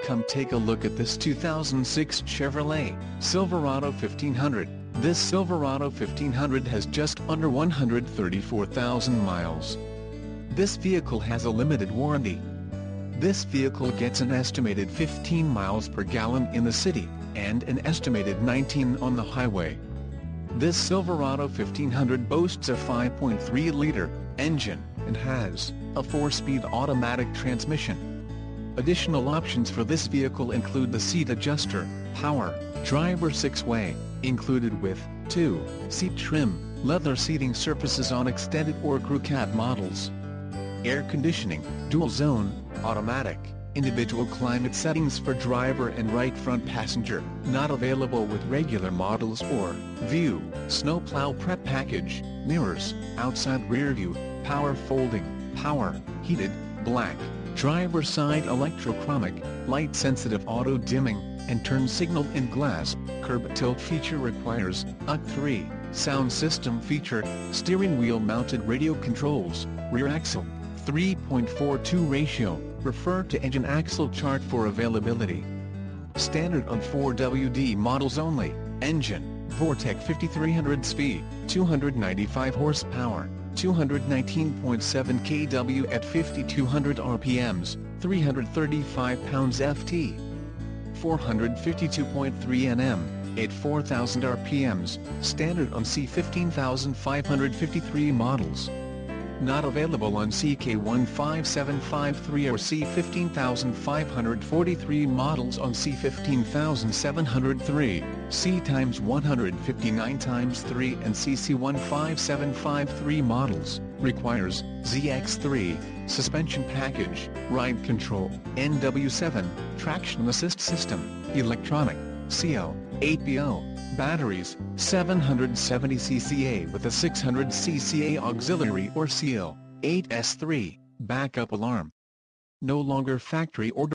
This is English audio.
Come take a look at this 2006 Chevrolet Silverado 1500. This Silverado 1500 has just under 134,000 miles. This vehicle has a limited warranty. This vehicle gets an estimated 15 miles per gallon in the city, and an estimated 19 on the highway. This Silverado 1500 boasts a 5.3-liter engine, and has a 4-speed automatic transmission. Additional options for this vehicle include the seat adjuster, power, driver 6-way, included with 2-seat trim, leather seating surfaces on extended or crew cab models, air conditioning, dual zone, automatic, individual climate settings for driver and right front passenger, not available with regular models, or view, snowplow prep package, mirrors, outside rear view, power folding, power, heated, black, driver side electrochromic, light sensitive auto dimming, and turn signal in glass. Curb tilt feature requires a 3 sound system feature, steering wheel mounted radio controls, rear axle 3.42 ratio. Refer to engine axle chart for availability. Standard on 4WD models only. Engine, Vortec 5300 speed, 295 horsepower, 219.7 kW at 5200 RPMs, 335 pounds ft. 452.3 Nm, at 4000 RPMs, standard on C15553 models. Not available on CK15753 or C15543 models on C15703, C x159x3 and CC15753 models. Requires ZX3, suspension package, ride control, NW7, traction assist system, electronic, CO, 8BO. Batteries, 770 cca with a 600 cca auxiliary or CO, 8S3, backup alarm. No longer factory order.